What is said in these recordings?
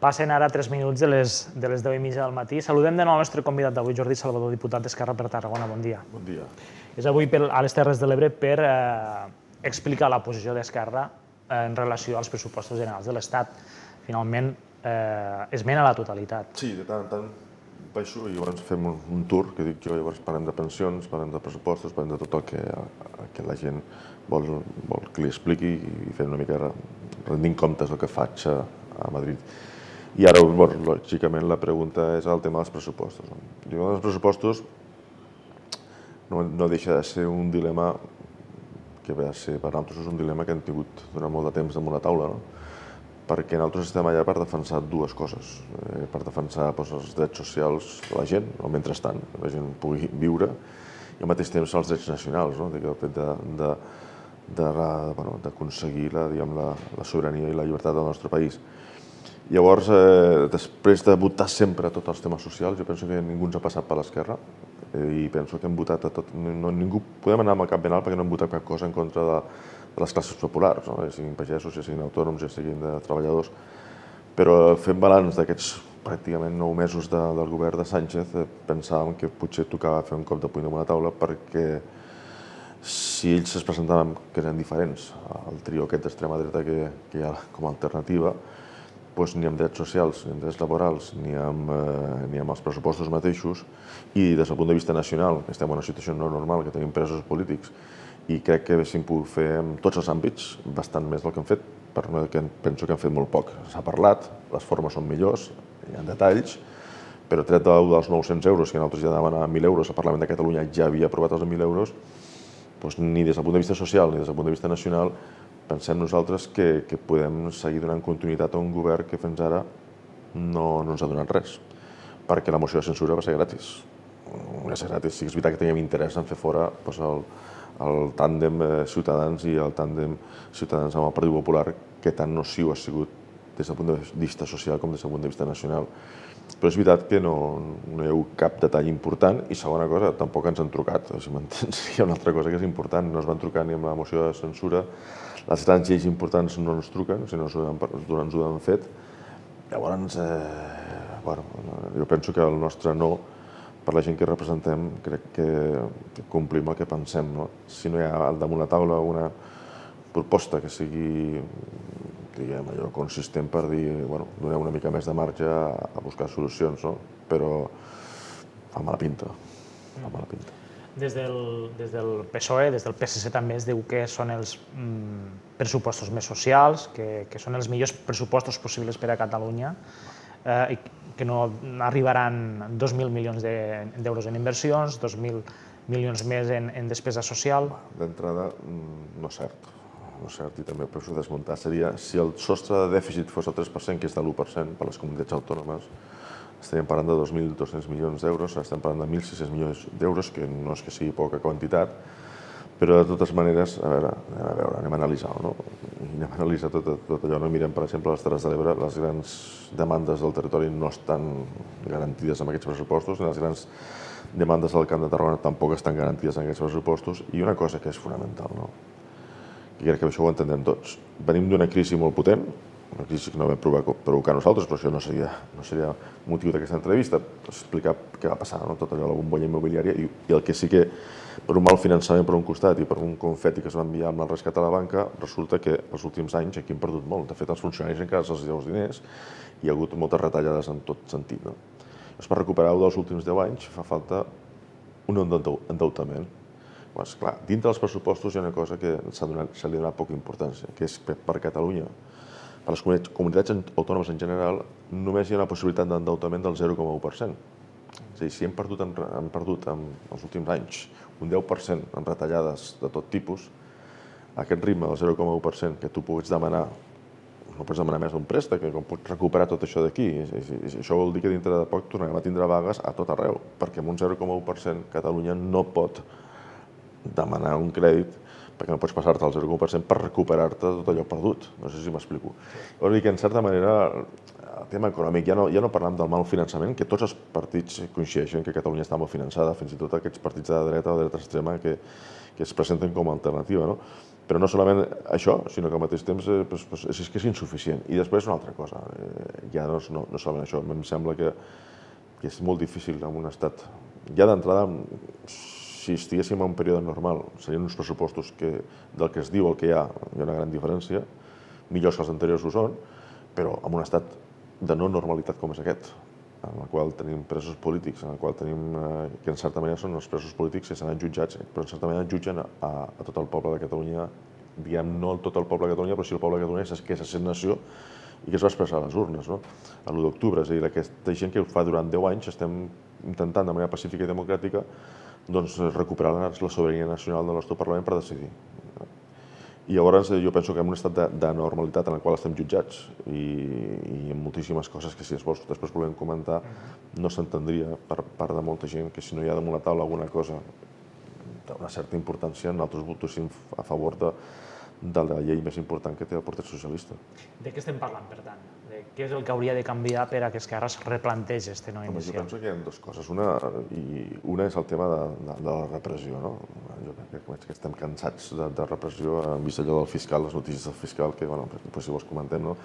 Passen ara 3 minuts de les 10:30 del matí. Saludem de nou el nostre convidat d'avui, Jordi Salvador, diputat d'Esquerra per Tarragona. Bon dia. Bon dia. És avui a les Terres de l'Ebre per explicar la posició d'Esquerra en relació als pressupostos generals de l'Estat. Finalment, esmena a la totalitat. Sí, de tant en tant baixo i llavors fem un tour, que dic jo, llavors parlem de pensions, parlem de pressupostos, parlem de tot el que la gent vol que li expliqui i fem una mica rendint comptes del que faig a Madrid. I ara, lògicament, la pregunta és el tema dels pressupostos. El tema dels pressupostos no deixa de ser un dilema que va ser per nosaltres un dilema que hem tingut durant molt de temps damunt la taula, perquè nosaltres estem allà per defensar dues coses. Per defensar els drets socials de la gent, o mentrestant, que la gent pugui viure, i al mateix temps els drets nacionals, el fet d'aconseguir la sobirania i la llibertat del nostre país. Llavors, després de votar sempre tots els temes socials, jo penso que ningú ens ha passat per l'esquerra i penso que hem votat a tot. Ningú podem anar amb el cap ben alt perquè no hem votat cap cosa en contra de les classes populars, ja siguin pagesos, ja siguin autònoms, ja siguin de treballadors. Però fent balanç d'aquests pràcticament 9 mesos del govern de Sánchez, pensàvem que potser tocava fer un cop de puny damunt la taula perquè si ells es presentaven que eren diferents al trio aquest d'extrema dreta que hi ha com a alternativa, ni amb drets socials, ni amb drets laborals, ni amb els pressupostos mateixos, i des del punt de vista nacional, que estem en una situació no normal, que tenim presos polítics, i crec que haguéssim pogut fer en tots els àmbits bastant més del que hem fet, perquè penso que hem fet molt poc. S'ha parlat, les formes són millors, hi ha detalls, però tret dels 900 euros, que nosaltres ja demanàvem 1.000 euros, el Parlament de Catalunya ja havia aprovat els 1.000 euros, ni des del punt de vista social ni des del punt de vista nacional pensem nosaltres que podem seguir donant continuïtat a un govern que fins ara no ens ha donat res, perquè la moció de censura va ser gratis. Va ser gratis. Sí que és veritat que teníem interès en fer fora el tàndem Ciutadans i el tàndem Ciutadans amb el Partit Popular, que tan nociu ha sigut des del punt de vista social com des del punt de vista nacional. Però és veritat que no hi ha hagut cap detall important i, segona cosa, tampoc ens han trucat. Si m'entens, hi ha una altra cosa que és important. No es van trucar ni amb la moció de censura. Les grans lleis importants no ens truquen, si no ens ho han fet. Llavors, jo penso que el nostre no, per la gent que representem, crec que complim el que pensem. Si no hi ha al damunt la taula una proposta que sigui allò consistent per dir, donem una mica més de marge a buscar solucions, però fa mala pinta. Des del PSOE, des del PSC també es diu que són els pressupostos més socials, que són els millors pressupostos possibles per a Catalunya, i que no arribaran 2.000 milions d'euros en inversions, 2.000 milions més en despesa social. D'entrada, no és cert. No és cert, i també penso desmuntar. Seria, si el sostre de dèficit fos el 3%, que és de l'1% per les comunitats autònomes, estaríem parlant de 2.200 milions d'euros, estem parlant de 1.600 milions d'euros, que no és que sigui poca quantitat, però de totes maneres, anem a analitzar-ho, anem a analitzar tot allò. Mirem, per exemple, a les Terres de l'Ebre, les grans demandes del territori no estan garantides amb aquests pressupostos, i les grans demandes del Camp de Tarragona tampoc estan garantides en aquests pressupostos, i una cosa que és fonamental, i crec que això ho entendem tots. Venim d'una crisi molt potent, una crisi que no vam provocar nosaltres, però això no seria motiu d'aquesta entrevista, explicar què va passar, tot allò, la bombolla immobiliària, i el que sí que, per un mal finançament per un costat i per un confeti que es va enviar amb el rescat a la banca, resulta que els últims anys aquí hem perdut molt. De fet, els funcionaris encara se'ls deu els diners i hi ha hagut moltes retallades en tot sentit. Per recuperar-ho dels últims 10 anys fa falta un endeutament. Clar, dintre dels pressupostos hi ha una cosa que se li ha donat poca importància, que és que per Catalunya, per les comunitats autònomes en general, només hi ha una possibilitat d'endeutament del 0,1%. És a dir, si hem perdut en els últims anys un 10% en retallades de tot tipus, aquest ritme del 0,1% que tu pots demanar, no pots demanar més d'un préstec, com pots recuperar tot això d'aquí. Això vol dir que dintre de poc tornarem a tindre vagues a tot arreu, perquè amb un 0,1% Catalunya no pot demanar un crèdit, perquè no pots passar-te al 0,1% per recuperar-te tot allò perdut. No sé si m'explico. Vol dir que, en certa manera, el tema econòmic, ja no parlem del mal finançament, que tots els partits coincideixen que Catalunya està mal finançada, fins i tot aquests partits de dreta o dreta extrema que es presenten com a alternativa, Però no solament això, sinó que al mateix temps és que és insuficient. I després una altra cosa, ja no solament això, em sembla que és molt difícil en un estat. Ja d'entrada, si estiguéssim en un període normal, serien uns pressupostos que del que es diu el que hi ha una gran diferència, millors que els anteriors ho són, però en un estat de no normalitat com és aquest, en el qual tenim presos polítics, en el qual tenim, que en certa manera són els presos polítics que seran jutjats, però en certa manera jutgen a tot el poble de Catalunya, diguem no tot el poble de Catalunya, però sí el poble de Catalunya que és sent nació i que es va expressar a les urnes, no? A l'1 d'octubre. És a dir, aquesta gent que ho fa durant 10 anys estem intentant de manera pacífica i democràtica doncs, recuperar la sobirania nacional del nostre Parlament per decidir. I llavors jo penso que en un estat de normalitat en el qual estem jutjats i en moltíssimes coses que si es vols després volem comentar no s'entendria per part de molta gent que si no hi ha damunt la taula alguna cosa d'una certa importància nosaltres votéssim a favor de la llei més important que té el Partit Socialista. De què estem parlant, per tant? Què és el que hauria de canviar per a que Esquerra es replantegi aquesta nova Jo iniciativa? penso que hi ha dues coses. Una és el tema de la repressió. No? Jo crec que estem cansats de repressió. Hem vist allò del fiscal, les notícies del fiscal, que si vols comentem. No?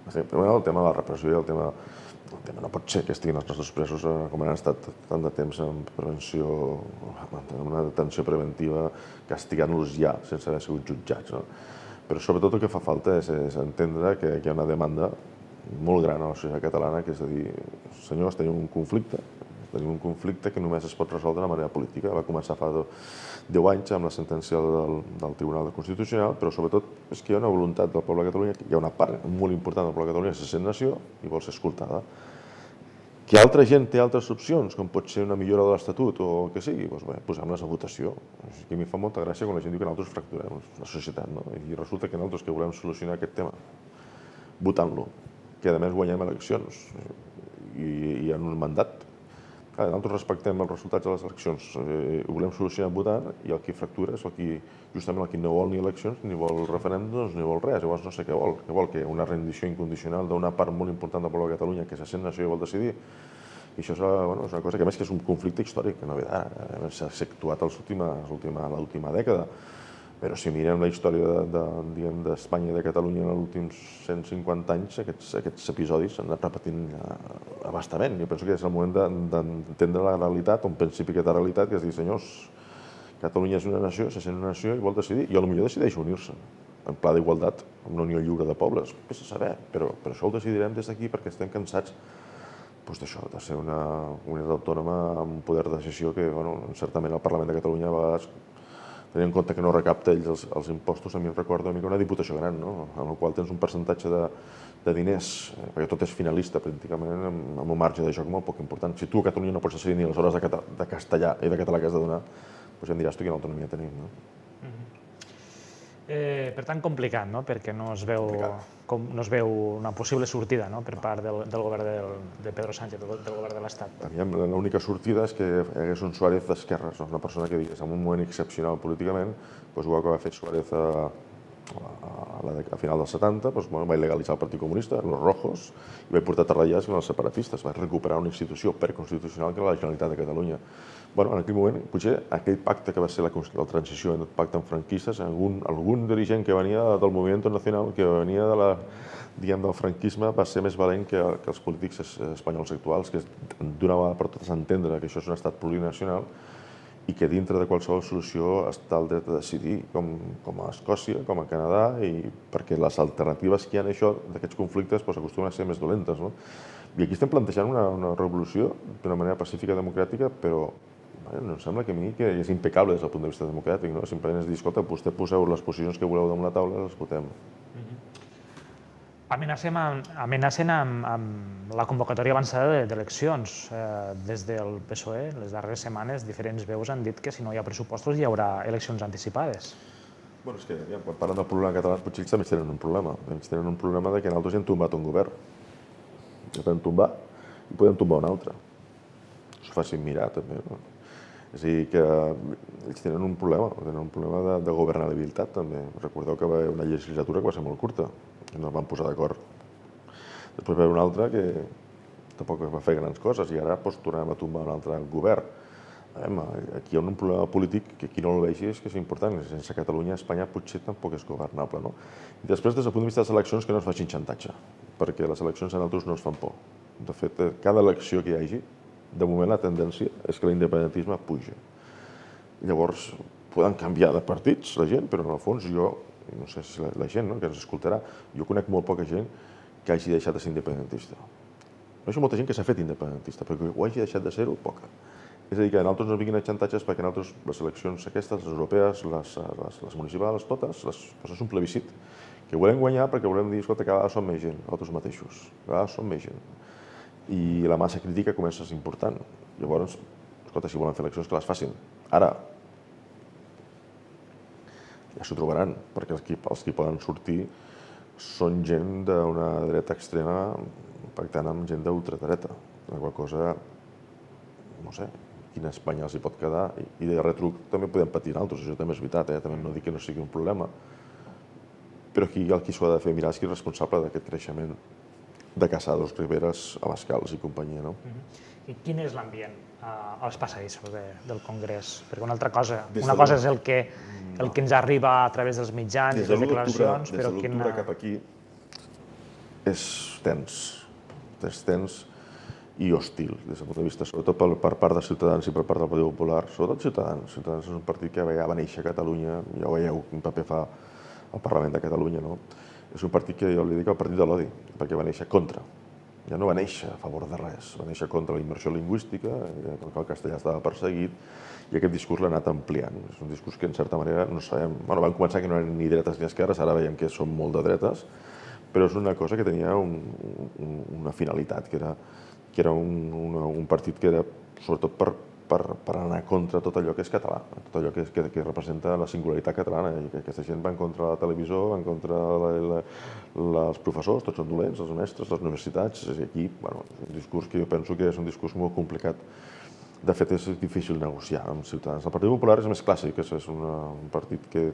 Primer el tema de la repressió i el tema no pot ser que estiguin els nostres presos com han estat tant de temps en prevenció, en una detenció preventiva, castigant-los ja, sense haver sigut jutjats. No? Però sobretot el que fa falta és entendre que hi ha una demanda molt gran a la societat catalana, que és a dir, senyors, tenim un conflicte que només es pot resoldre de manera política. Va començar fa 10 anys amb la sentència del Tribunal Constitucional, però sobretot és que hi ha una voluntat del poble de Catalunya, hi ha una part molt important del poble de Catalunya que se sent nació i vol ser escoltada. Que altra gent té altres opcions, com pot ser una millora de l'Estatut o el que sigui, doncs bé, posem-les a votació. És que a mi fa molta gràcia quan la gent diu que nosaltres fracturem la societat, no? I resulta que nosaltres que volem solucionar aquest tema votant-lo, que a més guanyem eleccions i en un mandat. Nosaltres respectem els resultats de les eleccions, ho volem solucionar votant i el que fractura és justament el que no vol ni eleccions, ni vol referèndums, ni vol res. Llavors no sé què vol. Què vol? Que una rendició incondicional d'una part molt important del poble de Catalunya que se sent nació i vol decidir. I això és una cosa que a més que és un conflicte històric, que no ve d'ara, s'ha actuat a l'última dècada. Però si mirem la història d'Espanya i de Catalunya en els últims 150 anys, aquests episodis s'han anat repetint a bastament. Jo penso que és el moment d'entendre la realitat, un principi que té realitat, que és dir, senyors, Catalunya és una nació, se sent una nació i vol decidir, i potser decideix unir-se en pla d'igualtat, amb una unió lliure de pobles, vés a saber, però això ho decidirem des d'aquí perquè estem cansats d'això, de ser una unitat autònoma amb un poder de decisió que, certament, el Parlament de Catalunya a vegades, tenint en compte que no recapta ells els impostos, a mi em recorda una mica una diputació gran, no? En la qual tens un percentatge de diners, perquè tot és finalista pràcticament, amb un marge de joc molt poc important. Si tu a Catalunya no pots decidir ni les hores de castellà i de català que has de donar, doncs ja em diràs tu quina autonomia tenim, no? Per tant, complicat, no? Perquè no es veu una possible sortida per part del govern de Pedro Sánchez, del govern de l'Estat. L'única sortida és que hi hagués un Suárez d'esquerres, una persona que digués en un moment excepcional políticament, igual que va fer Suárez a final dels 70, va il·legalitzar el Partit Comunista, els rojos, i va portar Tarradellas amb els separatistes, va recuperar una institució preconstitucional que era la Generalitat de Catalunya. En aquell moment, potser aquell pacte que va ser la transició, el pacte amb franquistes, algun dirigent que venia del Movimiento Nacional, que venia del franquisme, va ser més valent que els polítics espanyols actuals, que d'una vegada per totes entendre que això és un estat plurinacional i que dintre de qualsevol solució està el dret a decidir, com a Escòcia, com a Canadà, perquè les alternatives que hi ha en això, d'aquests conflictes, acostumen a ser més dolentes. I aquí estem plantejant una revolució d'una manera pacífica i democràtica, però em sembla que a mi que és impecable des del punt de vista democràtic. Simplement és dir, escolta, vostè poseu les posicions que voleu damunt la taula i les votem. Amenacen amb la convocatòria avançada d'eleccions. Des del PSOE, les darreres setmanes, diferents veus han dit que si no hi ha pressupostos hi haurà eleccions anticipades. És que, quan parlen del problema català, potser ells també tenen un problema. Ells tenen un problema que nosaltres ja hem tombat un govern. Ja podem tombar i podem tombar un altre. S'ho facin mirar, també. És a dir, que ells tenen un problema de governabilitat, també. Recordeu que va haver una legislatura que va ser molt curta, i no es van posar d'acord. Després va haver una altra que tampoc va fer grans coses, i ara tornem a tombar un altre govern. aquí hi ha un problema polític que qui no el vegi és que és important. Sense Catalunya, Espanya potser tampoc és governable, no? I després, des del punt de vista de les eleccions, que no es facin xantatge, perquè les eleccions a nosaltres no ens fan por. De fet, cada elecció que hi hagi, de moment la tendència és que l'independentisme puja. Llavors, poden canviar de partits la gent, però en el fons jo, no sé si la gent que ens escoltarà, jo conec molt poca gent que hagi deixat de ser independentista. Coneixo molta gent que s'ha fet independentista, però que ho hagi deixat de ser-ho, poca. És a dir, que a nosaltres no vinguin a xantatges perquè a nosaltres les eleccions aquestes, les europees, les municipals, totes, és un plebiscit que volem guanyar perquè volem dir, escolta, cada vegada som més gent, nosaltres mateixos, cada vegada som més gent. I la massa crítica comença a ser important. Llavors, escolta, si volen fer eleccions, que les facin. Ara, ja s'ho trobaran, perquè els que poden sortir són gent d'una dreta extrema pactant amb gent d'ultradreta. La qual cosa, no sé, quina Espanya els hi pot quedar, i de retruc també podem patir altres, això també és veritat, també no dic que no sigui un problema, però aquí el qui s'ho ha de fer mirar és qui és responsable d'aquest creixement de Casados, Riveras, Abascals i companyia, no? I quin és l'ambient als passadissos del Congrés? Perquè una cosa és el que ens arriba a través dels mitjans i les declaracions, però des de l'octubre cap aquí és tens i hostil, des del punt de vista, sobretot per part de Ciutadans i per part del Partit Popular, sobretot Ciutadans. Ciutadans és un partit que ja va néixer a Catalunya, ja ho veieu, quin paper fa el Parlament de Catalunya, no? És un partit que jo li dic el partit de l'odi, perquè va néixer contra. Ja no va néixer a favor de res, va néixer contra la immersió lingüística, que el castellà estava perseguit, i aquest discurs l'ha anat ampliant. És un discurs que, en certa manera, no sabem... Bueno, van començar que no eren ni dretes ni esquerres, ara veiem que són molt de dretes, però és una cosa que tenia una finalitat, que era un partit que era, sobretot, per anar contra tot allò que és català, tot allò que representa la singularitat catalana, i que aquesta gent va en contra de la televisió, va en contra dels professors, tots són dolents, els mestres, les universitats, i aquí, bueno, és un discurs que jo penso que és un discurs molt complicat. De fet, és difícil negociar amb Ciutadans. El Partit Popular és més clàssic, és un partit que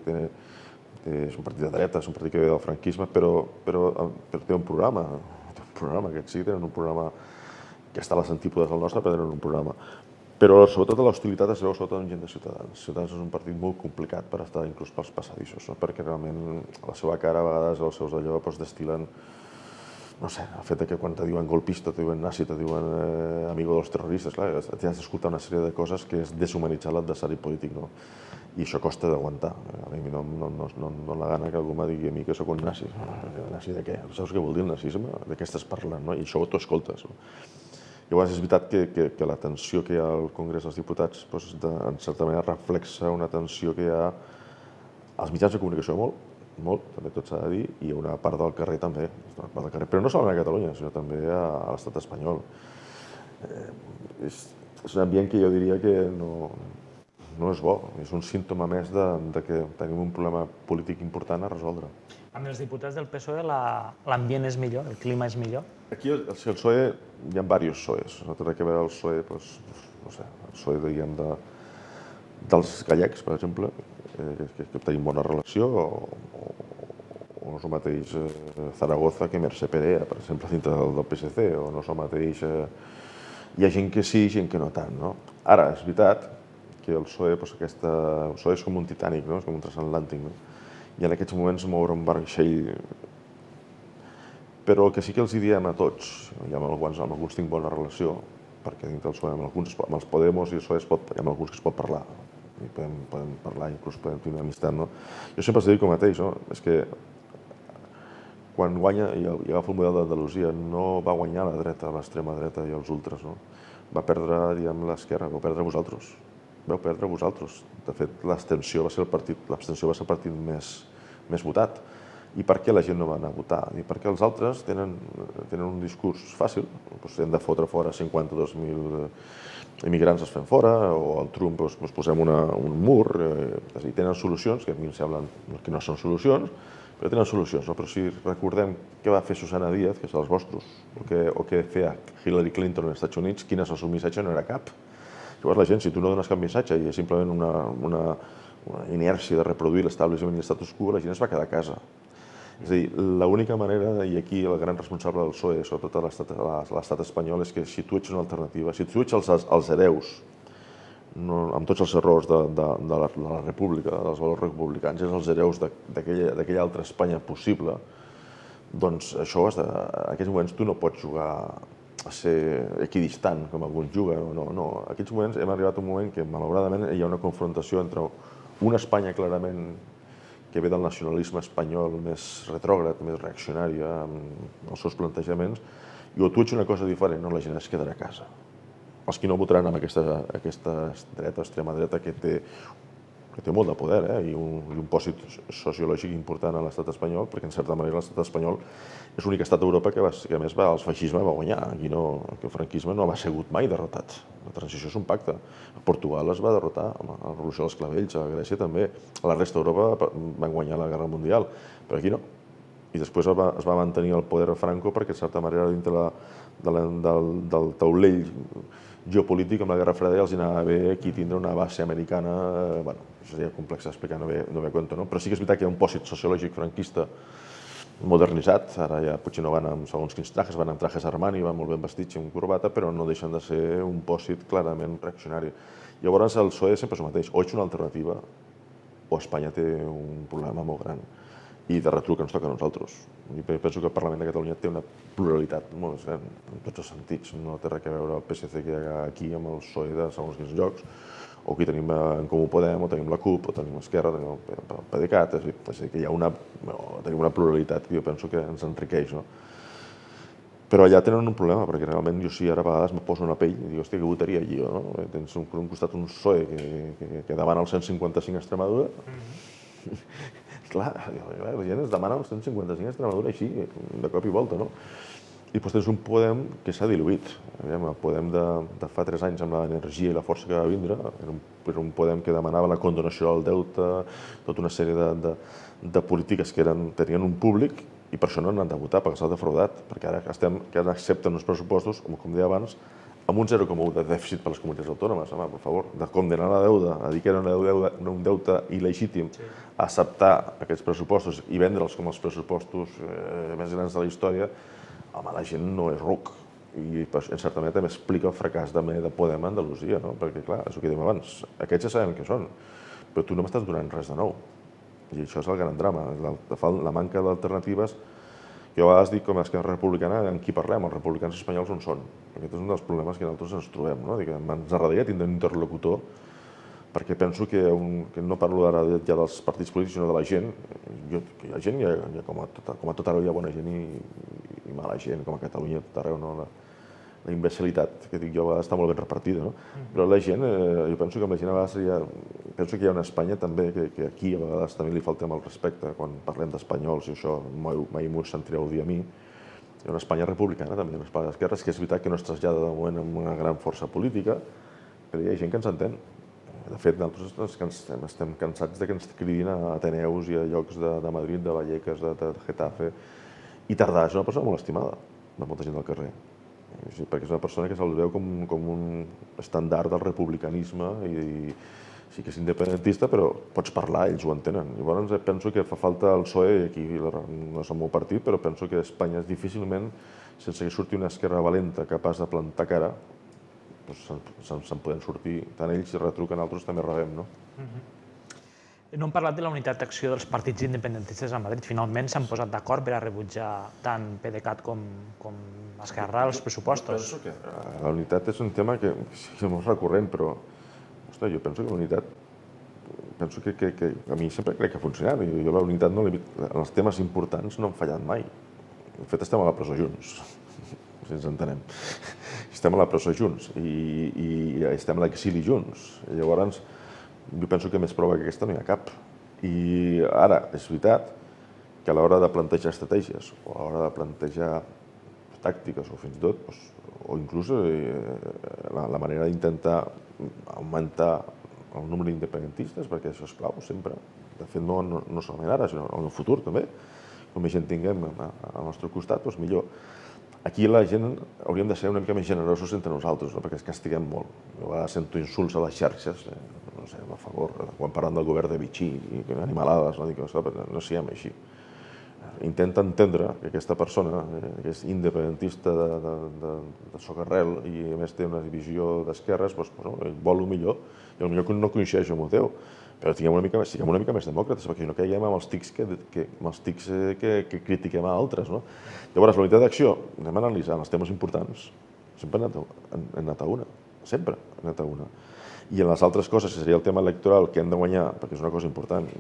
és un partit de dreta, és un partit que ve del franquisme, però té un programa, que sí, tenen un programa que està a les antípodes del nostre, però tenen un programa. Però sobretot l'hostilitat es veu sobretot en gent de Ciutadans. Ciutadans és un partit molt complicat per estar inclús pels passadissos, perquè realment la seva cara a vegades els seus d'allò destil·len, no sé, el fet que quan te diuen golpista, te diuen nazi, te diuen amigo dels terroristes, clar, has d'escoltar una sèrie de coses que és deshumanitzar l'adversari polític, no? I això costa d'aguantar. A mi no la gana que algú me digui a mi que sóc un nazi. Nazi de què? Saps què vol dir el nazisme? De què estàs parlant, no? I això t'ho escoltes. Llavors és veritat que la tensió que hi ha al Congrés dels Diputats, en certa manera, reflexa una tensió que hi ha als mitjans de comunicació molt, també tot s'ha de dir, i una part del carrer també, però no solament a Catalunya, sinó també a l'estat espanyol. És un ambient que jo diria que no és bo, és un símptoma més de que tenim un problema polític important a resoldre. Amb els diputats del PSOE l'ambient és millor, el clima és millor? Aquí el PSOE, hi ha diversos PSOEs, no té res a veure el PSOE, no sé, el PSOE, diguem, dels gallecs, per exemple, que tenim bona relació, o no és el mateix Zaragoza que Mercè Perea, per exemple, dintre del PSC, o no és el mateix... Hi ha gent que sí i gent que no tant, no? Ara, és veritat que el PSOE, el PSOE és com un Titanic, no? És com un transatlàntic, no? I en aquests moments moure un vaixell. Però el que sí que els diem a tots, i amb alguns tinc bona relació, perquè dintre del PSOE amb els Podemos i el PSOE hi ha alguns que es pot parlar, i podem parlar, inclús podem tenir una amistat, no? Jo sempre els dic el mateix, no? És que quan guanya, i agafo el model d'Andalusia, no va guanyar la dreta, l'extrema dreta i els ultras, no? Va perdre, diguem, l'esquerra, vau perdre vosaltres. Vau perdre vosaltres. De fet, l'abstenció va ser el partit més votat. I per què la gent no va anar a votar? Perquè els altres tenen un discurs fàcil, hem de fotre fora 52.000 immigrants, es fem fora, o al Trump posem un mur, és a dir, tenen solucions, que a mi em semblen que no són solucions, però tenen solucions. Però si recordem què va fer Susana Díaz, que és dels vostres, o què feia Hillary Clinton als Estats Units, quin és el seu missatge? No era cap. Llavors la gent, si tu no dones cap missatge i és simplement una inèrcia de reproduir l'establishment i l'estatus quo, la gent es va quedar a casa. És a dir, l'única manera, i aquí el gran responsable del PSOE, sobretot a l'estat espanyol, és que si tu ets una alternativa, si tu ets els hereus amb tots els errors de la república, dels valors republicans, és els hereus d'aquella altra Espanya possible, doncs això, en aquests moments tu no pots jugar a ser equidistant, com alguns juguen, no. En aquests moments hem arribat a un moment que, malauradament, hi ha una confrontació entre una Espanya clarament que ve del nacionalisme espanyol més retrògrad, més reaccionari amb els seus plantejaments, i o tu ets una cosa diferent o la gent es quedarà a casa. Els que no votaran amb aquesta dreta, extrema dreta, que té molt de poder i un pòsit sociològic important a l'estat espanyol, perquè en certa manera l'estat espanyol és l'únic estat d'Europa que a més el feixisme va guanyar. Aquí el franquisme no ha sigut mai derrotat. La transició és un pacte. A Portugal es va derrotar amb la revolució dels clavells, a Grècia també. A la resta d'Europa van guanyar la Guerra Mundial, però aquí no. I després es va mantenir el poder a Franco perquè, en certa manera, dintre del taulell geopolític amb la Guerra Freda els anava bé aquí tindre una base americana, bueno, això seria complex d'explicar, no ve a compte, no? Però sí que és veritat que hi ha un pòsit sociològic franquista modernitzat, ara ja potser no van amb segons quins trajes, van amb trajes Armani, van molt ben vestits i amb corbata, però no deixen de ser un pòsit clarament reaccionari. Llavors el PSOE sempre és el mateix, o ets una alternativa o Espanya té un problema molt gran. I de retruc ens toca a nosaltres. I penso que el Parlament de Catalunya té una pluralitat molt gran, en tots els sentits. No té res a veure el PSC que hi ha aquí amb el PSOE de segons quins llocs, o aquí tenim en Comú Podem, o tenim la CUP, o tenim Esquerra, tenim el PDeCAT, és a dir, que hi ha tenim una pluralitat que jo penso que ens enriqueix, no? Però allà tenen un problema, perquè realment jo sí, ara a vegades me poso una pell i dic, hòstia, què votaria allí, no? Tens per un costat un PSOE que demana el 155 a Extremadura. Clar, la gent es demana el 155 a Extremadura així, de cop i volta, no? I després tens un Podem que s'ha diluït. El Podem de fa 3 anys amb l'energia i la força que va vindre, era un Podem que demanava la condonació del deute, tota una sèrie de polítiques que tenien un públic i per això no han de votar, perquè s'ha defraudat, perquè ara accepten uns pressupostos, com deia abans, amb un 0,1 de dèficit per les comunitats autònomes. Home, per favor, de condenar la deuda, a dir que era un deute il·legítim, acceptar aquests pressupostos i vendre'ls com els pressupostos més grans de la història, home, la gent no és ruc. I en certa manera també explica el fracàs de Podem a Andalusia, no? Perquè, clar, és el que dèiem abans, aquests ja sabem què són, però tu no m'estàs donant res de nou. I això és el gran drama, la manca d'alternatives. Jo a vegades dic, com a Esquerra Republicana, amb qui parlem? Els republicans espanyols on són? Aquest és un dels problemes que nosaltres ens trobem, no? Ens agradaria tindre un interlocutor, perquè penso que no parlo ara ja dels partits polítics, sinó de la gent. Hi ha gent, com a tot arreu hi ha bona gent i mala gent, com a Catalunya, tot arreu, no? La imbecilitat, que dic jo, a vegades està molt ben repartida, no? Però la gent, jo penso que amb la gent a vegades penso que hi ha una Espanya també que aquí a vegades també li faltem el respecte quan parlem d'espanyols i això mai m'ho sentireu dir a mi. Hi ha una Espanya republicana també, una Espanya d'esquerres, que és veritat que no es trasllada de moment amb una gran força política, però hi ha gent que ens entén. De fet, nosaltres estem cansats que ens cridin a Ateneus i a llocs de Madrid, de Vallecas, de Getafe, i Tardà és una persona molt estimada de molta gent del carrer, perquè és una persona que se'l veu com un estàndard del republicanisme i sí que és independentista, però pots parlar, ells ho entenen. Llavors penso que fa falta el PSOE, i aquí no és el meu partit, però penso que Espanya és difícilment, sense que surti una esquerra valenta capaç de plantar cara, se'n poden sortir. Tant ells si retruquen, altres també rebem, no? No hem parlat de la unitat d'acció dels partits independentistes a Madrid. Finalment s'han posat d'acord per a rebutjar tant PDeCAT com Esquerra els pressupostos. Penso que la unitat és un tema que és molt recurrent, però jo penso que la unitat, penso que a mi sempre crec que ha funcionat. Jo la unitat, en els temes importants, no han fallat mai. De fet, estem a la presó junts, si ens entenem. Estem a la presó junts i estem a l'exili junts. Llavors, jo penso que més prova que aquesta no hi ha cap. I ara, és veritat que a l'hora de plantejar estratègies o a l'hora de plantejar tàctiques o fins i tot, o inclús la manera d'intentar augmentar el nombre d'independentistes, perquè això és clau sempre. De fet, no solament ara, sinó en el futur també. Com més gent tinguem al nostre costat, doncs millor. Aquí la gent hauríem de ser una mica més generosos entre nosaltres, perquè es castiguem molt. Jo a vegades sento insults a les xarxes, no sé, a favor, quan parlen del govern de Vichy i animalades, no siguem així. intenta entendre que aquesta persona, que és independentista de socarrel i a més té una visió d'esquerres, vol el millor, i el millor no coincideix amb el teu. Però siguem una mica més demòcrates, perquè no caiguem amb els tics que critiquem a altres. Llavors, la unitat d'acció, anem analitzant els temes importants, sempre hem anat a una, sempre hem anat a una. I en les altres coses, que seria el tema electoral, que hem de guanyar, perquè és una cosa important,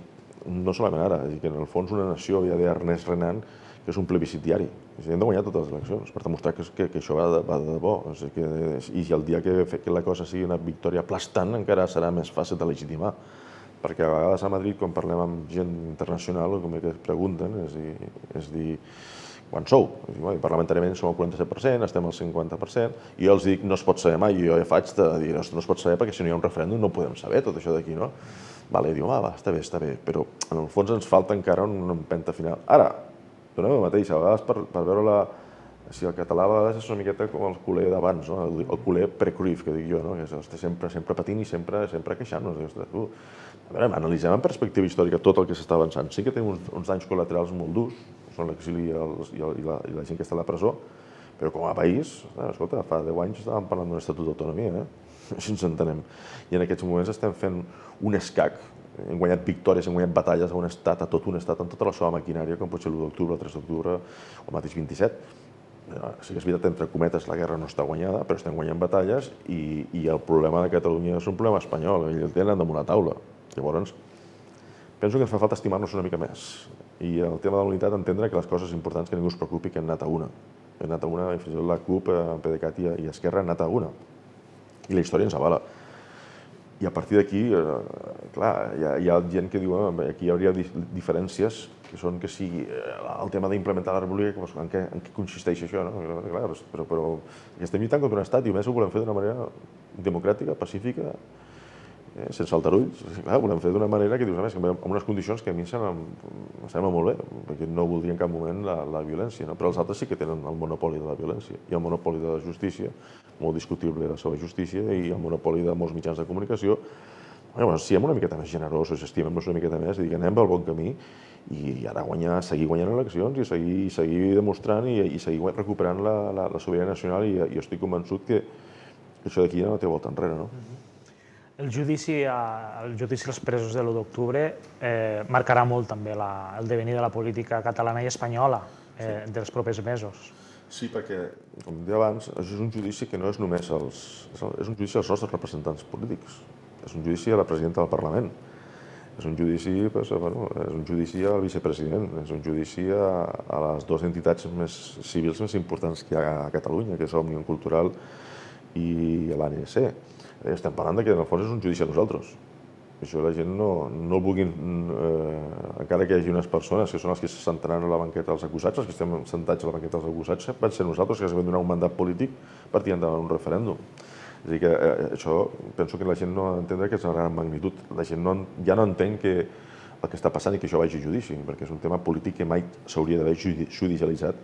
no solament ara, és a dir, que en el fons una nació, ja deia Ernest Renan, que és un plebiscit diari. Hem de guanyar totes les eleccions per demostrar que això va de debò. I el dia que la cosa sigui una victòria aplastant encara serà més fàcil de legitimar. Perquè a vegades a Madrid, quan parlem amb gent internacional, com que pregunten, és dir, quan sou? Parlamentàriament som al 47%, estem al 50%, i jo els dic, no es pot saber mai, i jo ja faig de dir, no es pot saber perquè si no hi ha un referèndum no podem saber tot això d'aquí, no? I diu, va, està bé, però en el fons ens falta encara una empenta final. Ara, donem el mateix, a vegades per veure si el català a vegades és una miqueta com el culer d'abans, el culer pre-Cruyff, que dic jo, que està sempre patint i sempre queixant-nos. A veure, analitzem en perspectiva històrica tot el que s'està avançant. Sí que tenim uns danys col·laterals molt durs, són l'exili i la gent que està a la presó, però com a país, escolta, fa 10 anys estàvem parlant d'un estatut d'autonomia, així ens entenem. I en aquests moments estem fent un escac. Hem guanyat victòries, hem guanyat batalles a un estat, a tot un estat, amb tota la seva maquinària, com pot ser l'1 d'octubre, el 3 d'octubre, o el mateix 27. Sí que és veritat, entre cometes, la guerra no està guanyada, però estem guanyant batalles i el problema de Catalunya és un problema espanyol, i el tenen damunt la taula. Llavors, penso que ens fa falta estimar-nos una mica més. I el tema de la unitat, entendre que les coses importants que ningú es preocupi, que hem anat a una. Hem anat a una, i fins i tot la CUP, PDeCAT i Esquerra han anat a una. I la història ens avala. I a partir d'aquí, clar, hi ha gent que diu que aquí hi hauria diferències, que són que sigui el tema d'implementar la república, en què consisteix això, no? Però estem lluitant contra un estat i a més ho volem fer d'una manera democràtica, pacífica, sense aldarulls. Clar, volem fer d'una manera que dius, a més, en unes condicions que a mi em sembla molt bé, perquè no voldria en cap moment la violència, però els altres sí que tenen el monopoli de la violència i el monopoli de la justícia, molt discutible la seva justícia, i el monopoli de molts mitjans de comunicació. Llavors, siguem una miqueta més generosos, estimem-nos una miqueta més, i anem pel bon camí, i ara seguir guanyant eleccions i seguir demostrant i seguir recuperant la sobirania nacional, i estic convençut que això d'aquí ja no té volta enrere, no? El judici als presos de l'1 d'octubre marcarà molt també el devenir de la política catalana i espanyola dels propers mesos. Sí, perquè, com deia abans, això és un judici que no és només és un judici als nostres representants polítics, és un judici a la presidenta del Parlament, és un judici al vicepresident, és un judici a les dues entitats civils més importants que hi ha a Catalunya, que és Òmnium Cultural i l'ANC. Estem parlant que en el fons és un judici a nosaltres. Això la gent no el vulguin, encara que hi hagi unes persones que són els que se sentaran a la banqueta dels acusats, els que estem sentats a la banqueta dels acusats, van ser nosaltres que ens vam donar un mandat polític per tirar endavant un referèndum. És a dir, que això penso que la gent no ha d'entendre que és una gran magnitud. La gent ja no entén que el que està passant i que això vagi a judici, perquè és un tema polític que mai s'hauria d'haver judicialitzat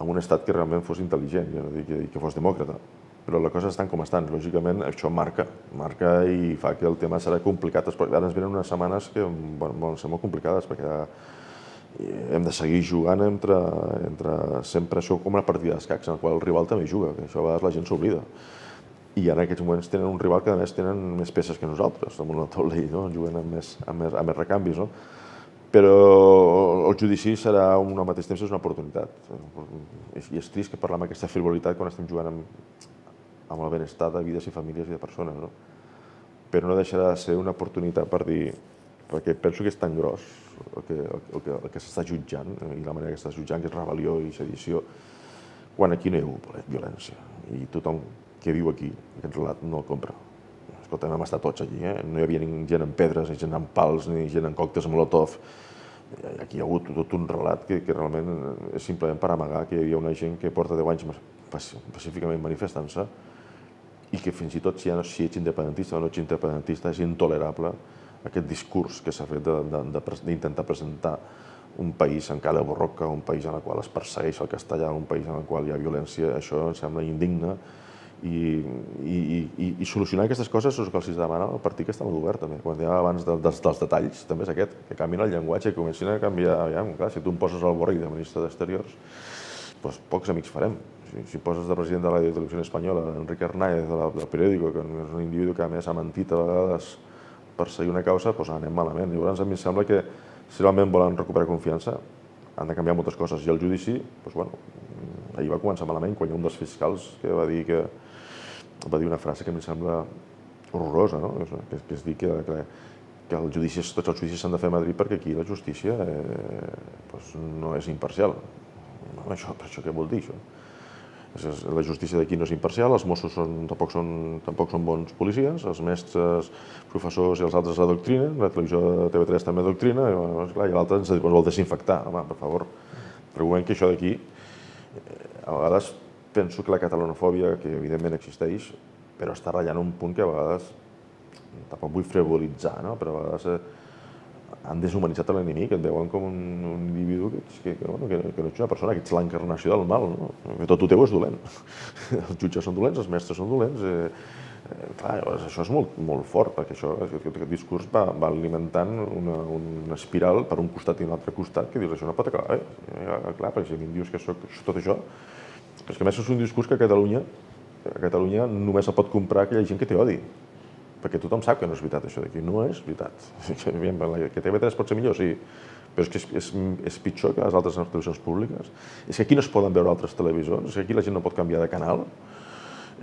en un estat que realment fos intel·ligent i que fos demòcrata. Però les coses estan com estan. Lògicament, això marca i fa que el tema serà complicat. Ara ens venen unes setmanes que van ser molt complicades, perquè hem de seguir jugant entre sempre això com una partida d'escacs, en la qual el rival també juga, que això a vegades la gent s'oblida. I en aquests moments tenen un rival que a més tenen més peces que nosaltres, damunt la taula, juguen amb més recanvis. Però el judici serà al mateix temps una oportunitat. I és trist que parlar amb aquesta frivolitat quan estem jugant amb el benestar de vides i famílies i de persones, però no deixarà de ser una oportunitat per dir, perquè penso que és tan gros el que s'està jutjant i la manera que s'està jutjant, que és rebel·lió i sedició, quan aquí no hi ha hagut violència i tothom que viu aquí, aquest relat, no el compra. Escolta, hem estat tots allí, no hi havia gent amb pedres, ni gent amb pals, ni gent amb còctels Molotov. Aquí hi ha hagut tot un relat que realment és simplement per amagar que hi havia una gent que porta 10 anys pacíficament manifestant-se i que fins i tot si ets independentista o no ets independentista és intolerable aquest discurs que s'ha fet d'intentar presentar un país en cala borroca, un país en el qual es persegueix el castellà, un país en el qual hi ha violència. Això em sembla indigne I solucionar aquestes coses és el que els demana el partit que està al govern, també. Quan dèiem abans dels detalls, també és aquest, que canviïn el llenguatge i comencin a canviar. Clar, si tu em poses al Borrell de ministre d'Exteriors, doncs pocs amics farem. Si poses de president de la Televisió Espanyola, Enrique Hernández, del periòdico, que és un individu que a més ha mentit a vegades per seguir una causa, doncs anem malament. Llavors a mi em sembla que si realment volen recuperar confiança han de canviar moltes coses. I el judici, doncs bueno, ahir va començar malament quan hi ha un dels fiscals que va dir una frase que a mi em sembla horrorosa, no? Que és dir que tots els judicis s'han de fer a Madrid perquè aquí la justícia no és imparcial. Per això què vol dir, això? La justícia d'aquí no és imparcial, els Mossos tampoc són bons policies, els mestres, professors i els altres adoctrinen, la televisió de TV3 també adoctrina, i l'altre ens vol desinfectar. Home, per favor, preguem que això d'aquí, a vegades penso que la catalanofòbia, que evidentment existeix, però està ratllant un punt que a vegades, tampoc vull frivolitzar, però a vegades han deshumanitzat l'enemic, et veuen com un individu que no ets una persona, que ets l'encarnació del mal, que tot ho teu és dolent. Els jutges són dolents, els mestres són dolents. Clar, això és molt fort, perquè aquest discurs va alimentant una espiral per un costat i un altre costat, que dius, això no pot acabar. Clar, perquè si a mi em dius que soc tot això, però és que a més és un discurs que a Catalunya només el pot comprar aquella gent que té odi. Perquè tothom sap que no és veritat això d'aquí, no és veritat. Que TV3 pot ser millor, sí, però és que és pitjor que les altres televisions públiques. És que aquí no es poden veure altres televisors, és que aquí la gent no pot canviar de canal.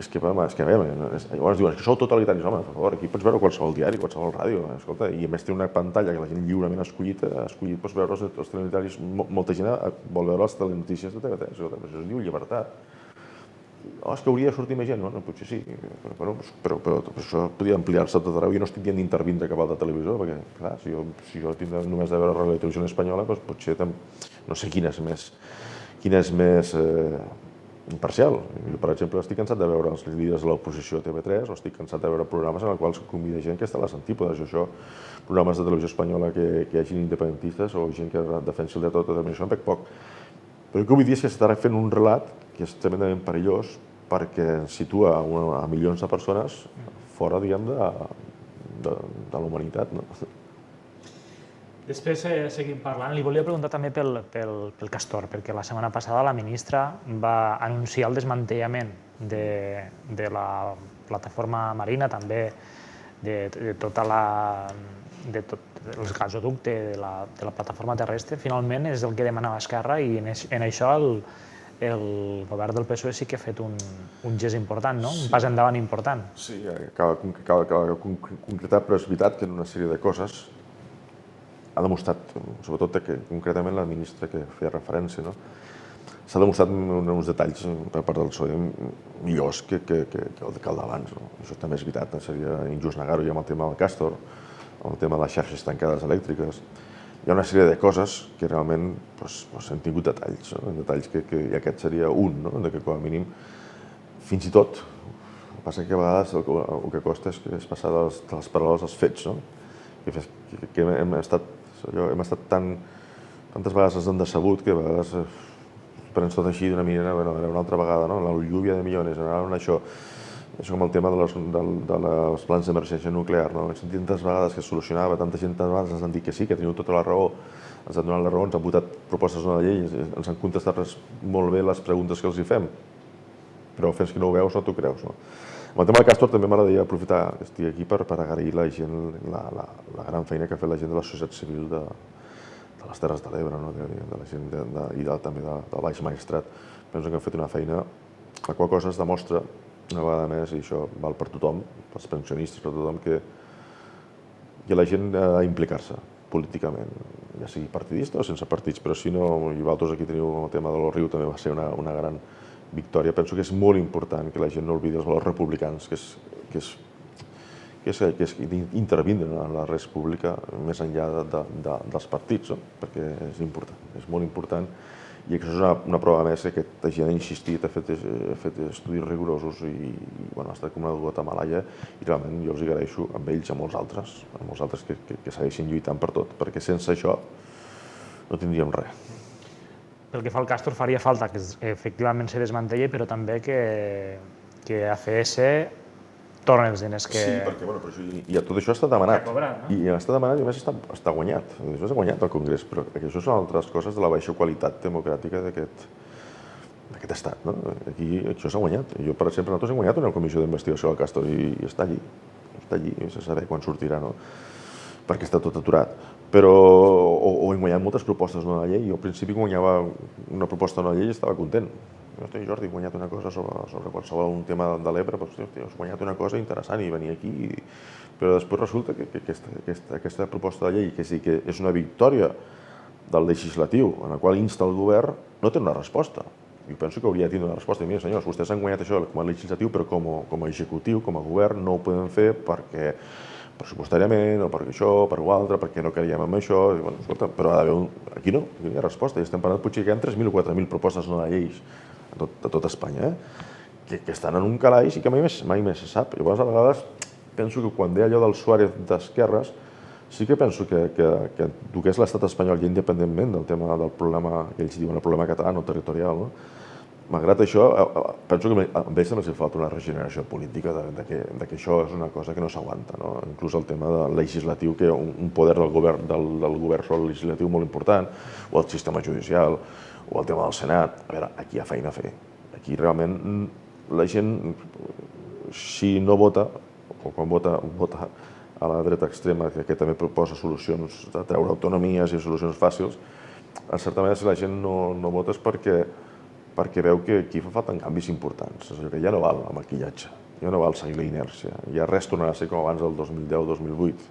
És que llavors diuen que sou totalitaris, home, per favor, aquí pots veure qualsevol diari, qualsevol ràdio, escolta, i a més té una pantalla que la gent lliurement ha escollit pots veure els telenotaris, molta gent vol veure les telenotícies de TV3, això es diu llibertat. És que hauria de sortir més gent, potser sí, però això podria ampliar-se a tot arreu. Jo no estic dient d'intervindre cap altre televisor, perquè, clar, si jo tinc només de veure la televisió espanyola, doncs potser no sé quina és més imparcial. Jo, per exemple, estic cansat de veure els líders de l'oposició a TV3, o estic cansat de veure programes en els quals convida gent que està a les antípodes. Això, programes de televisió espanyola que hi hagin independentistes o gent que defensi el dret a l'autodeterminació, en veig poc. Però el que vull dir és que s'està fent un relat que és tremendament perillós perquè ens situa a milions de persones fora, diguem, de la humanitat. Després seguim parlant. Li volia preguntar també pel castor, perquè la setmana passada la ministra va anunciar el desmantellament de la plataforma marina, també de tota el gasoducte de la plataforma terrestre. Finalment és el que demanava Esquerra i en això el govern del PSOE sí que ha fet un gest important, un pas endavant important. Sí, cal concretar, però és veritat que en una sèrie de coses ha demostrat, sobretot que concretament la ministra que feia referència, s'ha demostrat uns detalls per part del PSOE millors que el d'abans. Això també és veritat, seria injust negar-ho, ja amb el tema del Castor, el tema de les xarxes tancades elèctriques. Hi ha una sèrie de coses que realment hem tingut detalls, i aquest seria un, que com a mínim, fins i tot, el que passa que a vegades el que costa és passar de les paraules als fets, que hem estat tantes vegades decebut que a vegades prens tot així d'una manera, una altra vegada, la lluvia de millones, això. És com el tema dels plans d'emergència nuclear. Hem sentit tantes vegades que es solucionava, tanta gent tantes vegades ens han dit que sí, que teniu tota la raó, ens han donat la raó, ens han votat propostes d'una llei, ens han contestat molt bé les preguntes que els hi fem, però fins que no ho veus no t'ho creus. Amb el tema del Castor també m'agradaria aprofitar que estic aquí per agrair la gent, la gran feina que ha fet la gent de la societat civil de les Terres de l'Ebre, de la gent i també del Baix Maestrat. Penso que han fet una feina, la qual cosa es demostra una vegada més, i això val per tothom, pels pensionistes, per tothom, que la gent ha d'implicar-se políticament, ja sigui partidista o sense partits, però si no, i vosaltres aquí teniu el tema de l'Orriu, també va ser una gran victòria. Penso que és molt important que la gent no oblidi els valors republicans, que és intervindre en la res pública més enllà dels partits, perquè és important, és molt important. I això és una prova més que aquesta gent ha insistit, ha fet estudis rigorosos i ha estat com una Guatemala i realment jo els agraeixo amb ells, a molts altres que segueixin lluitant per tot, perquè sense això no tindríem res. Pel que fa al Castor faria falta que efectivament se desmantelli, però també que que ACS torna els diners que... Sí, perquè però tot això està demanat. I està demanat i a més està guanyat. Això s'ha guanyat al Congrés, però això són altres coses de la baixa qualitat democràtica d'aquest estat. Aquí això s'ha guanyat. Jo, per exemple, nosaltres hem guanyat una comissió d'investigació al Castor i està allí. Està allí, sense saber quan sortirà, perquè està tot aturat. Però hem guanyat moltes propostes d'una llei. Jo al principi guanyava una proposta d'una llei i estava content. Hosti, Jordi, he guanyat una cosa sobre qualsevol un tema de l'Ebre, però has guanyat una cosa interessant i venia aquí. Però després resulta que aquesta proposta de llei, que sí que és una victòria del legislatiu, en la qual insta el govern, no té una resposta. Jo penso que hauria de tenir una resposta. Mira, senyors, vostès han guanyat això com a legislatiu, però com a executiu, com a govern, no ho podem fer perquè pressupostàriament, o perquè això, per l'altre, perquè no creiem en això. Però aquí no hi ha resposta. I estem parlant potser que hi ha 3.000 o 4.000 propostes de lleis de tot Espanya, que estan en un calaix i que mai més se sap. Llavors, a vegades, penso que quan ve allò del Suárez d'esquerres, sí que penso que el que és l'estat espanyol, i independentment del tema del problema, que ells diuen el problema català o territorial, malgrat això, penso que a ells els falta una regeneració política de que això és una cosa que no s'aguanta. Inclús el tema del legislatiu, que hi ha un poder del govern sobre el legislatiu molt important, o el sistema judicial, o el tema del Senat. A veure, aquí hi ha feina a fer. Aquí realment la gent, si no vota, o quan vota a la dreta extrema, que també proposa solucions de treure autonomies i solucions fàcils, en certa manera, si la gent no vota és perquè veu que aquí fa falta canvis importants. És a dir, que ja no val el maquillatge, ja no val seguir la inèrcia, ja res tornarà a ser com abans del 2010-2008.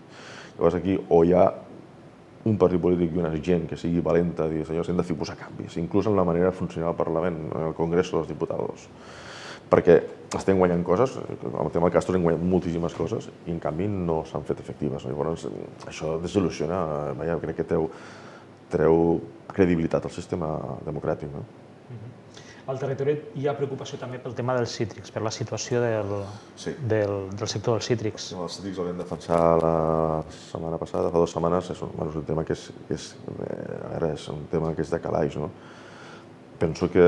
Llavors aquí o hi ha un partit polític i una gent que sigui valenta a dir, senyors, hem de posar canvis, inclús en la manera de funcionar el Parlament, en el Congreso dels Diputats. Perquè estem guanyant coses, amb el tema del Castor hem guanyat moltíssimes coses i en canvi no s'han fet efectives. Llavors això desil·lusiona, crec que treu credibilitat al sistema democràtic. Al territori hi ha preocupació també pel tema dels cítrics, per la situació del sector dels cítrics. Els cítrics el vam defensar la setmana passada, fa 2 setmanes, és un tema que és un tema que és de calaix. Penso que,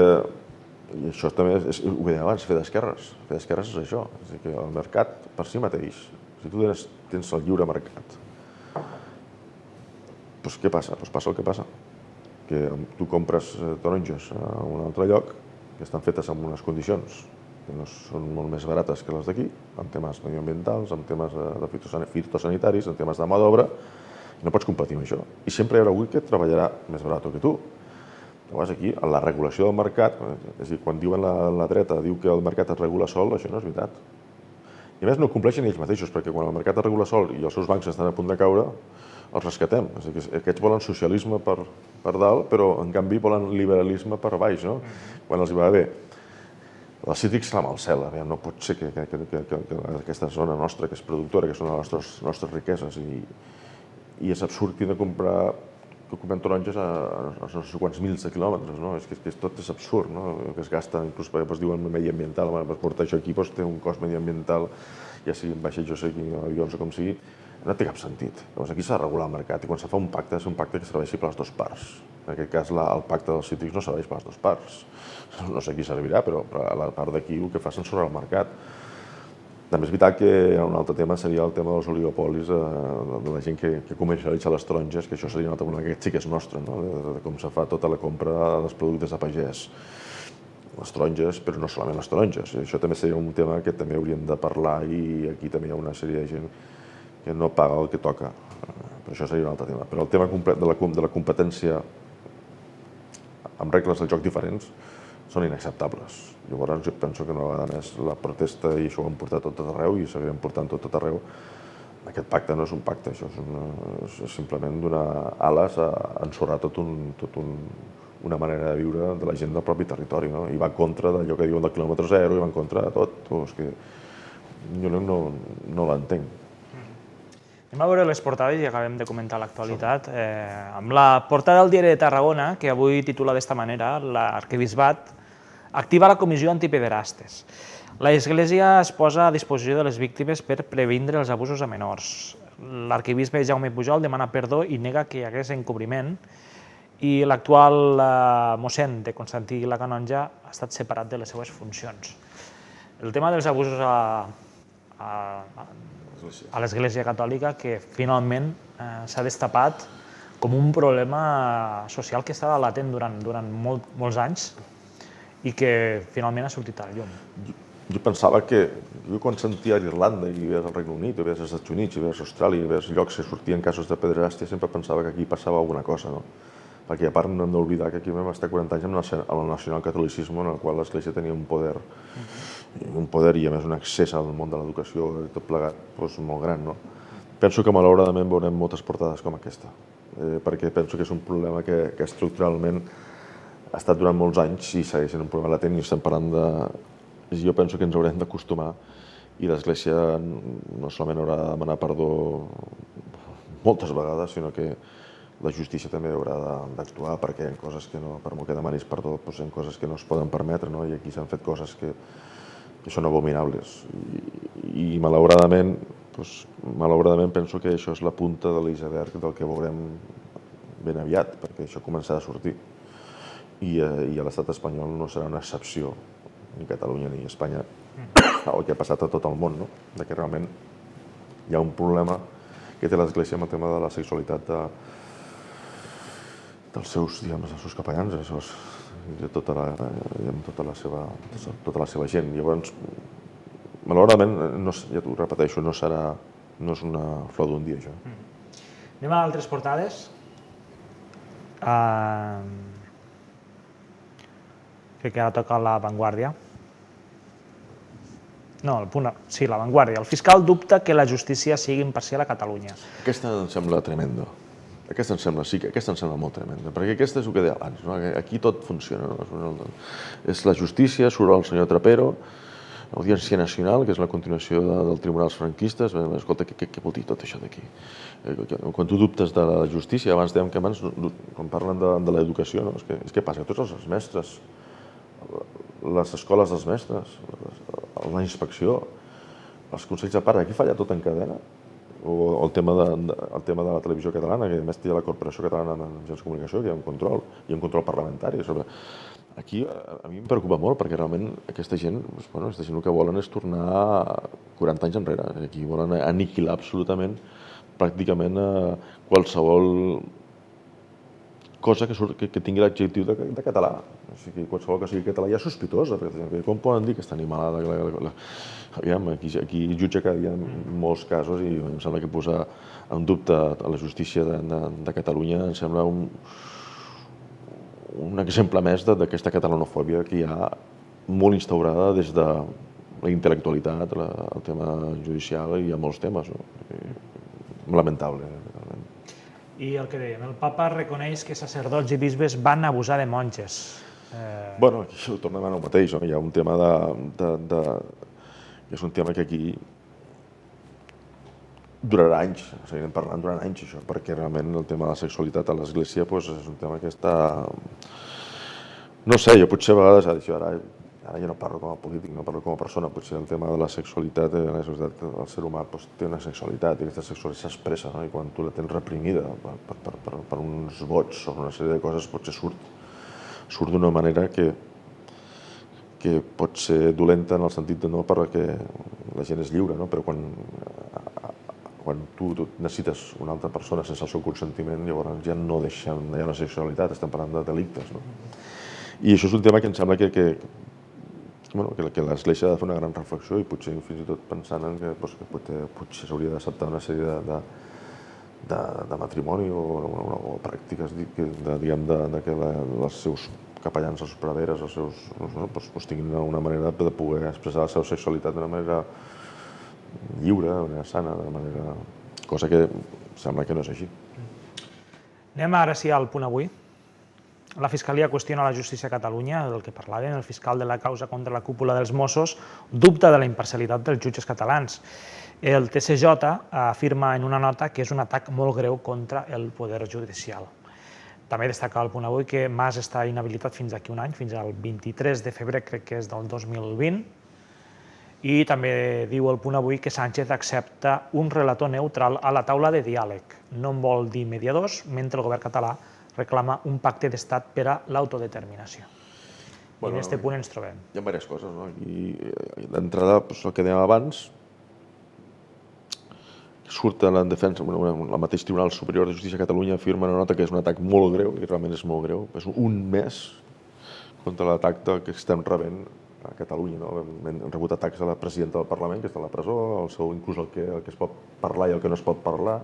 i això també ho deia abans, fer d'esquerres. Fer d'esquerres és això, és a dir, que el mercat per si mateix, si tu tens el lliure mercat, doncs què passa? Doncs passa el que passa. Que tu compres taronges a un altre lloc que estan fetes en unes condicions que no són molt més barates que les d'aquí, en temes medioambientals, en temes de fitosanitaris, en temes de mà d'obra, i no pots competir amb això. I sempre hi haurà algú que treballarà més barat que tu. Llavors aquí, en la regulació del mercat, és a dir, quan diuen la dreta diu que el mercat es regula sol, això no és veritat. I a més no ho compleixen ells mateixos, perquè quan el mercat es regula sol i els seus bancs estan a punt de caure, els rescatem. És a dir, aquests volen socialisme per dalt, però en canvi volen liberalisme per baix, quan els hi va bé. Els cítrics clama al cel, no pot ser que aquesta zona nostra, que és productora, que són les nostres riqueses, i és absurd que comprem taronges a no sé quants mils de quilòmetres, és que tot és absurd, que es gasta, inclús diuen mediambiental, per portar això aquí té un cost mediambiental, ja sigui en vaixells o sigui en avions o com sigui, no té cap sentit. Llavors aquí s'ha de regular el mercat i quan se fa un pacte és un pacte que serveixi per les dues parts. En aquest cas el pacte dels cítrics no serveix per les dues parts. No sé qui servirà, però a la part d'aquí el que fa és censurar el mercat. També és veritat que un altre tema seria el tema dels oligopolis, de la gent que comercialitza les taronges, que això seria un altre problema, que sí que és nostre, de com se fa tota la compra dels productes de pagès. Les taronges, però no solament les taronges. Això també seria un tema que també hauríem de parlar i aquí també hi ha una sèrie de gent que no paga el que toca. Però això seria un altre tema. Però el tema complet de la competència amb regles del joc diferents són inacceptables. Llavors jo penso que una vegada més la protesta, i això ho hem portat tot arreu i seguirem portant tot arreu, aquest pacte no és un pacte, això és simplement donar ales a ensorrar una manera de viure de la gent del propi territori, i va en contra d'allò que diuen del quilòmetre zero, i va en contra de tot. És que jo no l'entenc. Anem a veure les portades i acabem de comentar l'actualitat. Amb la portada del Diari de Tarragona, que avui titula d'esta manera, l'arquebisbat activa la comissió antipederastes. L'Església es posa a disposició de les víctimes per previndre els abusos a menors. L'arquebisbe Jaume Pujol demana perdó i nega que hi hagués encobriment i l'actual mossèn de Constantí la Canonja ha estat separat de les seues funcions. el tema dels abusos a l'Església Catòlica, que finalment s'ha destapat com un problema social que estava latent durant molts anys i que finalment ha sortit a la llum. Jo pensava que, quan sentia l'Irlanda i veies el Regne Unit, i veies els Estats Units, i veies Austràlia, i veies llocs que sortien casos de pederàstia, sempre pensava que aquí passava alguna cosa, no? Perquè a part no hem d'oblidar que aquí vam estar 40 anys amb el nacionalcatolicisme, en el qual l'Església tenia un poder i a més un accés al món de l'educació i tot plegat molt gran, no? Penso que malauradament veurem moltes portades com aquesta, perquè penso que és un problema que estructuralment ha estat durant molts anys i segueix sent un problema latent i estem parlant de... Jo penso que ens haurem d'acostumar i l'Església no solament haurà de demanar perdó moltes vegades, sinó que la justícia també haurà d'actuar perquè hi ha coses que no, per molt que demanis perdó, hi ha coses que no es poden permetre, no? I aquí s'han fet coses que són abominables. I malauradament penso que això és la punta de l'iceberg del que veurem ben aviat, perquè això començarà a sortir. I a l'estat espanyol no serà una excepció, ni Catalunya ni Espanya, el que ha passat a tot el món, no? Que realment hi ha un problema que té l'Església amb el tema de la sexualitat dels seus capellans, de tota la seva gent. Llavors, malauradament, ja t'ho repeteixo, no és una flor d'un dia, això. Anem a altres portades. Crec que ara toca La Vanguardia. No, sí, La Vanguardia. El fiscal dubta que la justícia sigui imparcial a Catalunya. Aquesta em sembla tremenda. Aquesta em sembla molt tremenda, perquè aquesta és el que deia abans, no? Aquí tot funciona. És la justícia, surt el senyor Trapero, l'Audiència Nacional, que és la continuació dels tribunals franquistes. Escolta, què vol dir tot això d'aquí? Quan tu dubtes de la justícia, abans dèiem que quan parlen de l'educació, és que passa a tots els mestres, les escoles dels mestres, la inspecció, els consells de pare, aquí falla tot en cadena. O el tema de la televisió catalana, que a més té la Corporació Catalana de Mitjans de Comunicació, que hi ha un control parlamentari. Aquí a mi em preocupa molt, perquè realment aquesta gent el que volen és tornar 40 anys enrere. Aquí volen aniquilar absolutament, pràcticament, qualsevol cosa que tingui l'adjectiu de català. O sigui, qualsevol que sigui català ja és sospitosa. Com poden dir que està animada? Aquí jutja cada dia molts casos i em sembla que posar en dubte la justícia de Catalunya em sembla un exemple més d'aquesta catalanofòbia que hi ha molt instaurada des de la intel·lectualitat, el tema judicial i hi ha molts temes. Lamentable. I el que dèiem, el papa reconeix que sacerdots i bisbes van abusar de monges. Bueno, aquí ho tornem a el mateix, hi ha un tema és un tema que aquí durarà anys, seguirem parlant durant anys, això, perquè realment el tema de la sexualitat a l'Església és un tema que està... No sé, jo potser a vegades, ara ja no parlo com a polític, no parlo com a persona, potser el tema de la sexualitat, el ser humà té una sexualitat i aquesta sexualitat s'expressa, i quan tu la tens reprimida per uns vots o una sèrie de coses, potser surt d'una manera que pot ser dolenta en el sentit de no perquè la gent és lliure, però quan tu necessites una altra persona sense el seu consentiment, llavors ja no hi ha una sexualitat, estem parlant de delictes. I això és un tema que em sembla que l'Església ha de fer una gran reflexió i potser fins i tot pensant que potser s'hauria d'acceptar una sèrie de matrimoni o pràctiques que els seus capellans, els preveres, tinguin una manera de poder expressar la seva sexualitat d'una manera lliure, d'una manera sana, cosa que sembla que no és així. Anem ara sí al punt avui. La Fiscalia qüestiona la justícia a Catalunya, del que parlàvem. El fiscal de la causa contra la cúpula dels Mossos dubta de la imparcialitat dels jutges catalans. El TSJ afirma en una nota que és un atac molt greu contra el poder judicial. També destaca al punt avui que Mas està inhabilitat fins d'aquí un any, fins al 23 de febrer, crec que és del 2020. I també diu el punt avui que Sánchez accepta un relator neutral a la taula de diàleg. No en vol dir mediadors, mentre el govern català reclama un pacte d'estat per a l'autodeterminació. I en aquest punt ens trobem. Hi ha diverses coses, no? I d'entrada, el que dèiem abans, surt en defensa, el mateix Tribunal Superior de Justícia de Catalunya afirma una nota que és un atac molt greu, i realment és molt greu, és un mes contra l'atac que estem rebent a Catalunya. Hem rebut atacs a la presidenta del Parlament, que està a la presó, inclús el que es pot parlar i el que no es pot parlar,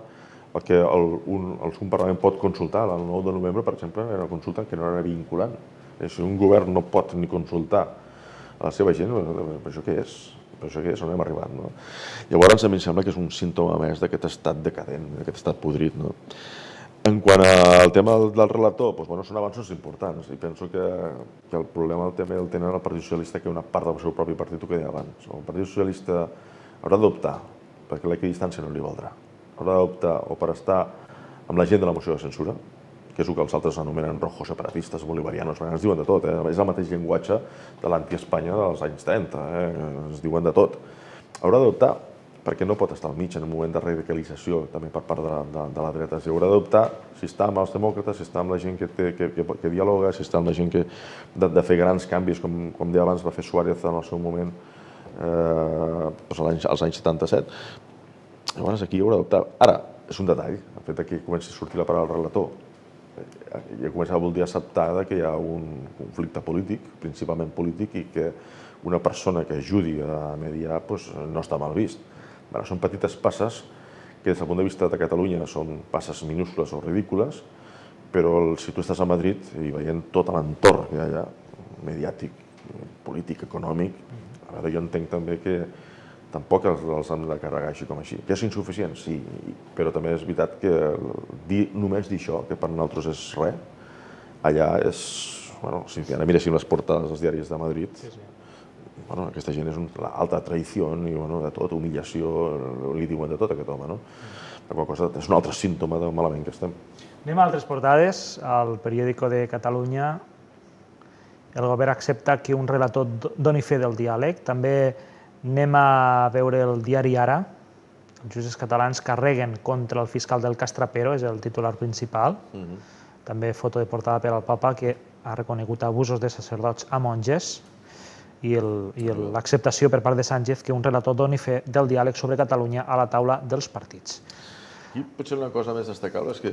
el que un Parlament pot consultar. El 9 de novembre, per exemple, era una consulta que no era vinculant. Si un govern no pot ni consultar a la seva gent, per això què és? Per això què és? On hem arribat? Llavors, a mi em sembla que és un símptoma més d'aquest estat decadent, d'aquest estat podrit. En quant al tema del relator, són avanços importants, i penso que el problema també el tenen el Partit Socialista, que una part del seu propi partit, ho que deia abans. El Partit Socialista haurà d'optar, perquè l'equidistància no li valdrà. Haurà d'optar o per estar amb la gent de la moció de censura, que és el que els altres anomenen rojos separatistes, bolivarianos, ens diuen de tot, és el mateix llenguatge de l'anti-Espanya dels anys 30, ens diuen de tot. Haurà d'optar, perquè no pot estar al mig en un moment de radicalització també per part de la dreta, haurà d'optar si està amb els demòcrates, si està amb la gent que dialoga, si està amb la gent de fer grans canvis, com deia abans va fer Suárez en el seu moment, als anys 77. Llavors aquí haurà d'optar. Ara, és un detall, el fet que comenci a sortir la paraula relator, ja comença a voler acceptar que hi ha un conflicte polític, principalment polític, i que una persona que ajudi a mediar no està mal vist. Són petites passes que des del punt de vista de Catalunya són passes minúscules o ridícules, però si tu estàs a Madrid i veient tot l'entorn que hi ha allà, mediàtic, polític, econòmic, jo entenc també que tampoc els hem de carregar així com així. Que és insuficient, sí, però també és veritat que només dir això, que per nosaltres és res, allà és... Si ara miréssim les portades dels diaris de Madrid, aquesta gent és una alta traïció i de tot, humillació, li diuen de tot a aquest home. És un altre símptoma de malament que estem. Anem a altres portades. Al periòdico de Catalunya, el govern accepta que un relator doni fe del diàleg. També anem a veure el diari Ara. Els jutges catalans carreguen contra el fiscal del Castrapero, és el titular principal. També foto de portada per al papa, que ha reconegut abusos de sacerdots a monges, i l'acceptació per part de Sánchez que un relator doni fe del diàleg sobre Catalunya a la taula dels partits. I potser una cosa més destacable és que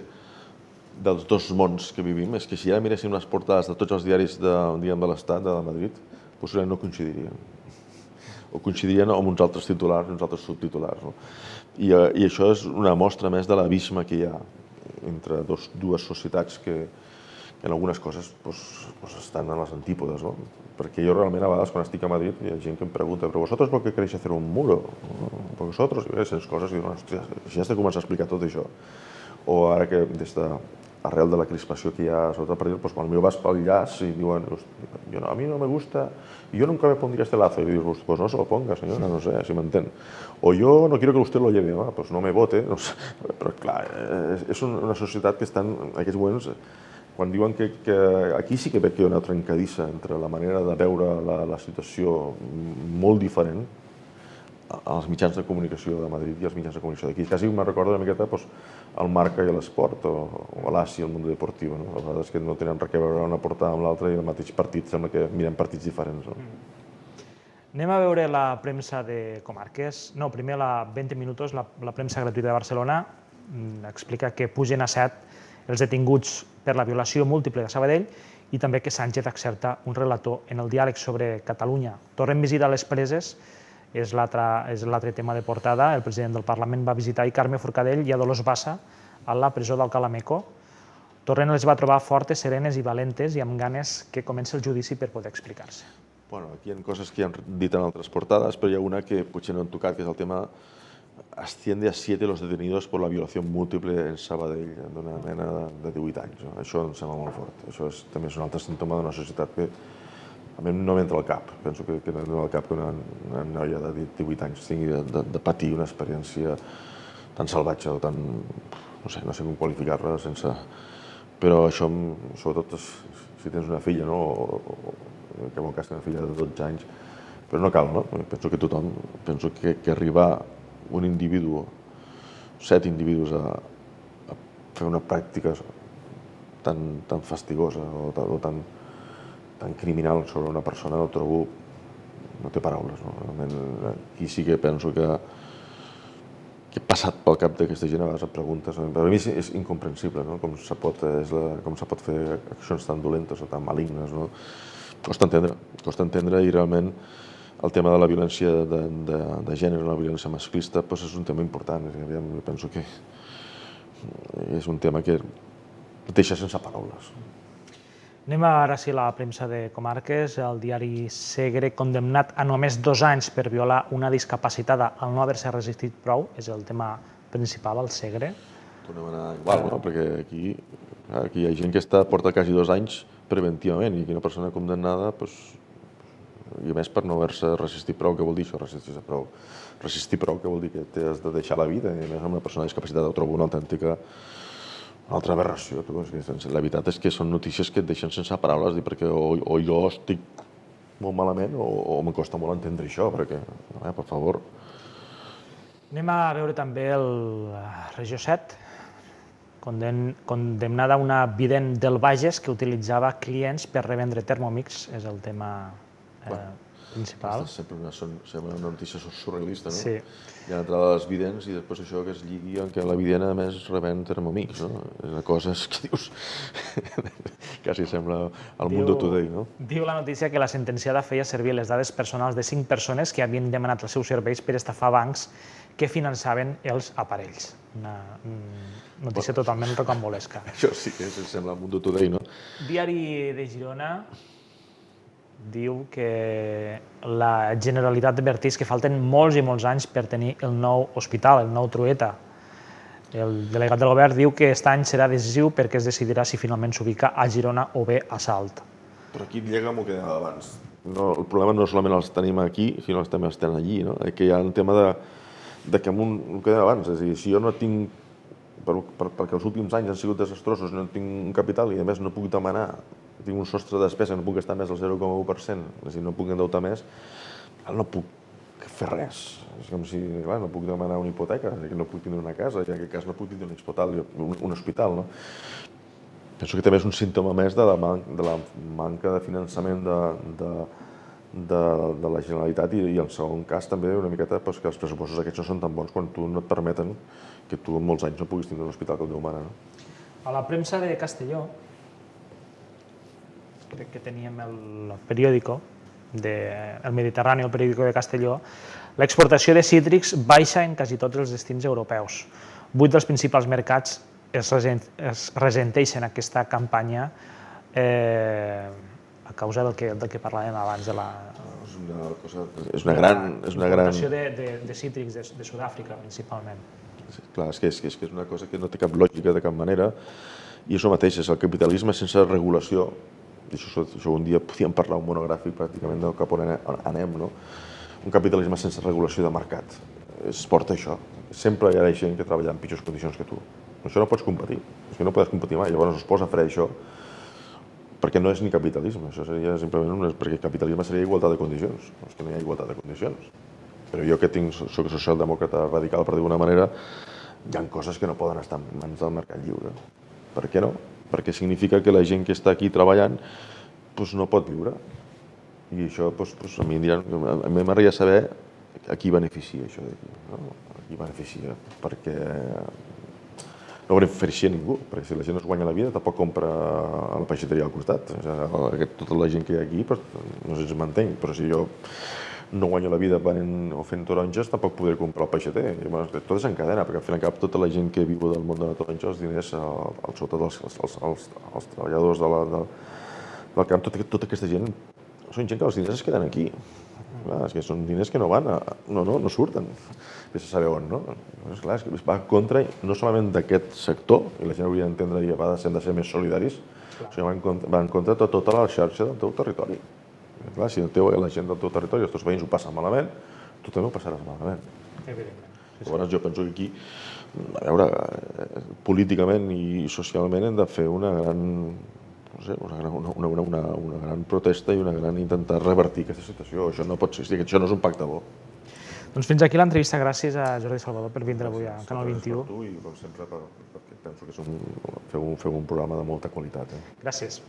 dels dos mons que vivim és que si ara miréssim les portades de tots els diaris de l'Estat, de Madrid, possiblement no coincidirien. O coincidirien amb uns altres titulars i uns altres subtitulars. I això és una mostra més de l'abisme que hi ha entre dues societats que en algunes coses estan a les antípodes. Perquè jo realment a vegades quan estic a Madrid hi ha gent que em pregunta ¿pero vosotros por qué queréis hacer un muro? Vosotros, i aquestes coses, i diuen, hòstia, si has de començar a explicar tot això. O ara que arrel de la crispació que hi ha sobre el partit, quan potser vas pel llaç i diuen a mi no me gusta, y yo nunca me pondría este lazo. Y dius, pues no se lo ponga, señora, no sé si m'entén. O yo no quiero que usted lo lleve, pues no me vote. Però clar, és una societat que estan en aquests moments, quan diuen que aquí sí que veig que hi ha una trencadissa entre la manera de veure la situació molt diferent als mitjans de comunicació de Madrid i als mitjans de comunicació d'aquí. Quasi me recorda una miqueta el Marca i l'Esport, o l'Asi i el Mundo Deportivo. A vegades que no tenen res a veure una portada amb l'altra i el mateix partit sembla que mirem partits diferents. Anem a veure la premsa de comarques. No, primer, a 20 minuts, la premsa gratuïta de Barcelona explica que pugen a 7 els detinguts per la violació múltiple de Sabadell i també que Sánchez accepta un relator en el diàleg sobre Catalunya. Torrent visita les preses, és l'altre tema de portada. El president del Parlament va visitar Carme Forcadell i a Dolors Bassa a la presó d'Alcalá Meco. Torrent les va trobar fortes, serenes i valentes i amb ganes que comenci el judici per poder explicar-se. Aquí hi ha coses que ja han dit en altres portades, però hi ha una que potser no han tocat, que és el tema asciende a 7 los detenidos por la violación múltiple en Sabadell d'una nena de 18 anys. Això em sembla molt fort. Això també és un altre símptoma d'una societat que a mi no m'entra al cap. Penso que no m'entra al cap que una noia de 18 anys tingui de patir una experiència tan salvatge o tan... no sé com qualificar-la sense... Però això, sobretot si tens una filla, o que en el cas tens una filla de 12 anys, però no cal, no? Penso que tothom... Penso que arribar un individu, 7 individus a fer una pràctica tan fastigosa o tan tan criminal sobre una persona ho trobo, no té paraules, no? Realment, aquí sí que penso que he passat pel cap d'aquesta gent, a vegades et preguntes, per a mi és incomprensible, no? Com se pot fer accions tan dolentes o tan malignes, no? Costa entendre i realment el tema de la violència de gènere, la violència masclista, és un tema important. Jo penso que és un tema que et deixa sense paraules. Anem ara sí a la premsa de comarques. El diari Segre, condemnat a només 2 anys per violar una discapacitada al no haver-se resistit prou, és el tema principal, el Segre. Tornem a anar igual, no? Perquè aquí hi ha gent que porta quasi 2 anys preventivament i aquí una persona condemnada, i a més per no haver-se resistit prou. Què vol dir això, resistir prou? Resistir prou, què vol dir? Que t'has de deixar la vida, i a més amb una persona discapacitada ho trobo una autèntica altra aberració. La veritat és que són notícies que et deixen sense paraules, perquè o jo estic molt malament o em costa molt entendre això, perquè, per favor. Anem a veure també el Regió 7, condemnada una vident del Bages que utilitzava clients per revendre Thermomix, és el tema principal. Sempre una notícia surrealista, no? Sí. Hi ha l'entrada de les vidents i després això que es lligui en què la vident a més revèn Thermomix, no? És una cosa que dius... Quasi sembla el Mundo Today, no? Diu la notícia que la sentenciada feia servir les dades personals de 5 persones que havien demanat els seus serveis per estafar bancs que finançaven els aparells. Una notícia totalment rocambolesca. Això sí que sembla el Mundo Today, no? Diari de Girona diu que la Generalitat adverteix que falten molts i molts anys per tenir el nou hospital, el nou Trueta. El delegat del govern diu que aquest any serà decisiu perquè es decidirà si finalment s'ubica a Girona o bé a Salt. Però aquí llega amb el que dèiem abans. El problema no solament els tenim aquí, sinó que també els tenen allí, no? Que hi ha un tema de que el que dèiem abans, és a dir, si jo no tinc, perquè els últims anys han sigut desastrosos, no tinc un capital i a més no puc demanar, tinc un sostre de despesa, no puc gastar més del 0,1%, és a dir, no puc endeutar més, no puc fer res. És com si, clar, no puc demanar una hipoteca, no puc tenir una casa, i en aquest cas no puc tenir un hospital, no? Penso que també és un símptoma més de la manca de finançament de la Generalitat i en segon cas també una miqueta que els pressupostos aquests no són tan bons quan tu no et permeten que tu en molts anys no puguis tenir un hospital que el Déu mana. A la premsa de Castelló, crec que teníem el periòdico, el Mediterrani, el periòdico de Castelló, l'exportació de cítrics baixa en quasi tots els destins europeus. 8 dels principals mercats es ressenteixen aquesta campanya a causa del que parlàvem abans de la importació de cítrics de Sud-àfrica, principalment. Clar, és que és una cosa que no té cap lògica de cap manera i això mateix és el capitalisme sense regulació. Això un dia podíem parlar un monogràfic pràcticament de cap on anem, no? Un capitalisme sense regulació de mercat. Es porta això. Sempre hi ha gent que treballa en pitjors condicions que tu. Això no pots competir. És que no pots competir mai. Llavors es posa a fer això perquè no és ni capitalisme. Això seria simplement perquè capitalisme seria igualtat de condicions. És que no hi ha igualtat de condicions. Però jo que soc socialdemòcrata radical, per dir-ho d'una manera, hi ha coses que no poden estar en mans del mercat lliure. Per què no? Perquè significa que la gent que està aquí treballant no pot viure. I això a mi m'agradaria saber a qui beneficia això d'aquí. A qui beneficia, perquè no beneficia ningú, perquè si la gent no es guanya la vida tampoc compra a la peixateria al costat. Tota la gent que hi ha aquí no sé si es manté, però si jo no guanyo la vida venent o fent taronges, tampoc podré comprar el peixater. Tot és en cadena, perquè al fin i al cap tota la gent que viu del món de la taronja, els diners, sobretot els treballadors del camp, tota aquesta gent, són gent que els diners es queden aquí. És que són diners que no van, no surten. Vés a saber on, no? Clar, és que va en contra no solament d'aquest sector, i la gent hauria d'entendre i a vegades hem de ser més solidaris, sinó va en contra de tota la xarxa del teu territori. Clar, si la gent del teu territori, els teus veïns ho passen malament, tu també ho passaràs malament. Evidentment. Llavors jo penso que aquí, a veure, políticament i socialment hem de fer una gran protesta i una gran intentar revertir aquesta situació. Això no pot ser, això no és un pacte bo. Doncs fins aquí l'entrevista. Gràcies a Jordi Salvador per vindre avui a Canal 21. I com sempre, perquè penso que feu un programa de molta qualitat. Gràcies.